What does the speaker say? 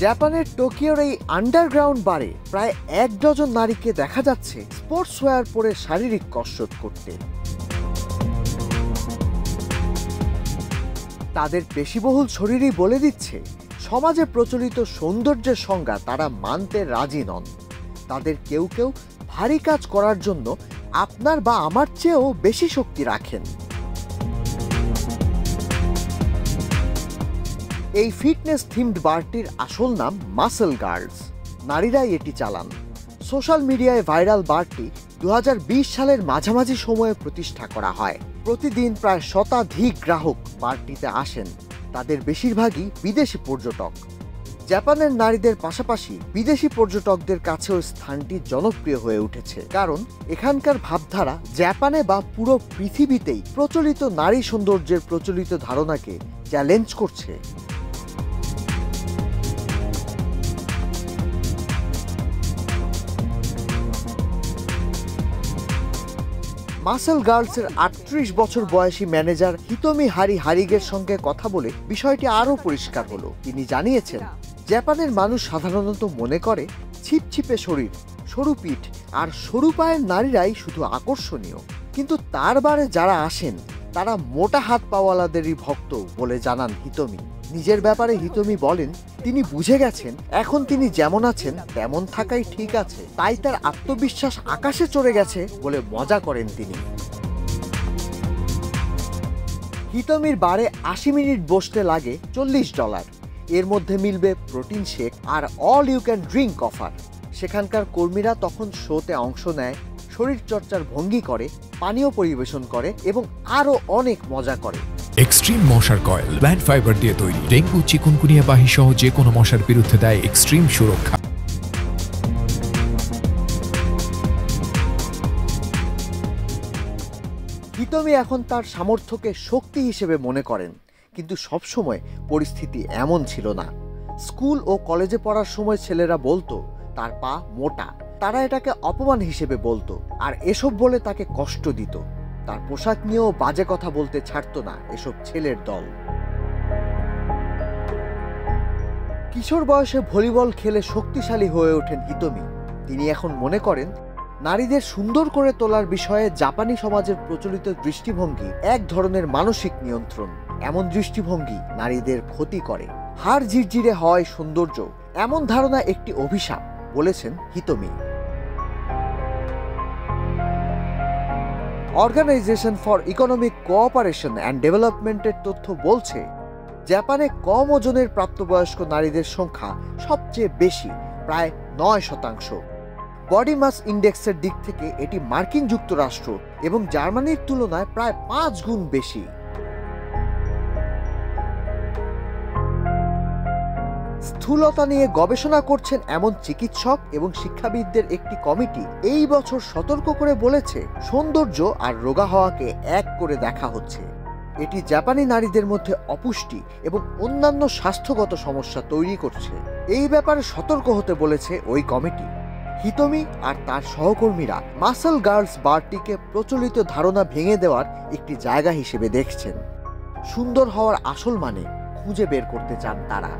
জাপানের টোকিওর এই আন্ডারগ্রাউন্ড বারে প্রায় 1 ডজন নারীকে দেখা যাচ্ছে স্পোর্টস ওয়্যার পরে শারীরিক কসরত করতে। তাদের পেশিবহুল শরীরই বলে দিচ্ছে সমাজে প্রচলিত সৌন্দর্যের সংজ্ঞা তারা মানতে রাজি নন। তাদের কেউ কেউ ভারী কাজ করার জন্য আপনার বা আমার চেয়েও বেশি শক্তি রাখেন। এই ফিটনেস থিমড বারটির আসল নাম মাসল গার্লস। নারীরাই এটি চালান। সোশ্যাল মিডিয়ায় ভাইরাল বারটি 2020 সালের মাঝামাঝি সময়ে প্রতিষ্ঠা করা হয়। প্রতিদিন প্রায় শতাধিক গ্রাহক বারটিতে আসেন। তাদের বেশিরভাগই বিদেশি পর্যটক। জাপানের নারীদের পাশাপাশি বিদেশি পর্যটকদের কাছেও স্থানটি জনপ্রিয় হয়ে উঠেছে, কারণ এখানকার ভাবধারা জাপানে বা পুরো পৃথিবীতেই প্রচলিত নারী সৌন্দর্যের প্রচলিত ধারণাকে চ্যালেঞ্জ করছে। মাসল গার্লসের 38 বছর বয়সী ম্যানেজার হিতোমি হারিগের সঙ্গে কথা বলে বিষয়টি আরও পরিষ্কার হলো। তিনি জানিয়েছেন, জাপানের মানুষ সাধারণত মনে করে ছিপছিপে শরীর, সরু পিঠ আর সরু পায়ের নারীরাই শুধু আকর্ষণীয়, কিন্তু তার বারে যারা আসেন তারা মোটা হাত পাওয়ালাদেরই ভক্ত বলে জানান হিতোমি। নিজের ব্যাপারে হিতোমি বলেন, তিনি বুঝে গেছেন এখন তিনি যেমন আছেন তেমন থাকাই ঠিক আছে, তাই তার আত্মবিশ্বাস আকাশে চড়ে গেছে বলে মজা করেন তিনি। হিতোমির বারে 80 মিনিট বসতে লাগে $40। এর মধ্যে মিলবে প্রোটিন শেক আর all you can drink offer. সেখানকার কর্মীরা তখন শোতে অংশ নেয়, শরীর চর্চার ভঙ্গি করে, পানীয় পরিবেশন করে এবং আরও অনেক মজা করে। এক্সট্রিম মশার কয়েল প্ল্যান্ট ফাইবার দিয়ে তৈরি, ডেঙ্গু, চিকুনগুনিয়া বাহি সহ যে কোনো মশার বিরুদ্ধে দেয় এক্সট্রিম সুরক্ষা। হিতোমি এখন তার সামর্থ্যকে শক্তি হিসেবে মনে করেন, কিন্তু সবসময় পরিস্থিতি এমন ছিল না। স্কুল ও কলেজে পড়ার সময় ছেলেরা বলতো তার পা মোটা, তারা এটাকে অপমান হিসেবে বলতো আর এসব বলে তাকে কষ্ট দিত। তার পোশাক নিয়েও বাজে কথা বলতে ছাড়তো না এসব ছেলের দল। কিশোর বয়সে ভলিবল খেলে শক্তিশালী হয়ে ওঠেন হিতোমি। তিনি এখন মনে করেন নারীদের সুন্দর করে তোলার বিষয়ে জাপানি সমাজের প্রচলিত দৃষ্টিভঙ্গি এক ধরনের মানসিক নিয়ন্ত্রণ। এমন দৃষ্টিভঙ্গি নারীদের ক্ষতি করে। হাড় ঝিরঝিরে হয় সৌন্দর্য, এমন ধারণা একটি অভিশাপ বলেছেন Hitomi. Organization for economic cooperation and ডেভেলপমেন্টের তথ্য বলছে, জাপানে কম ওজনের প্রাপ্তবয়স্ক নারীদের সংখ্যা সবচেয়ে বেশি, প্রায় 9%। বডি মাস ইন্ডেক্সের দিক থেকে এটি মার্কিন যুক্তরাষ্ট্র এবং জার্মানির তুলনায় প্রায় 5 গুণ বেশি। স্থূলতা নিয়ে গবেষণা করছেন এমন চিকিৎসক এবং শিক্ষাবিদদের একটি কমিটি এই বছর সতর্ক করে বলেছে, সৌন্দর্য আর রোগা হওয়াকে এক করে দেখা হচ্ছে। এটি জাপানি নারীদের মধ্যে অপুষ্টি এবং অন্যান্য স্বাস্থ্যগত সমস্যা তৈরি করছে। এই ব্যাপারে সতর্ক হতে বলেছে ওই কমিটি। হিতোমি আর তার সহকর্মীরা মাসল গার্লস বারটিকে প্রচলিত ধারণা ভেঙে দেওয়ার একটি জায়গা হিসেবে দেখছেন। সুন্দর হওয়ার আসল মানে খুঁজে বের করতে চান তারা।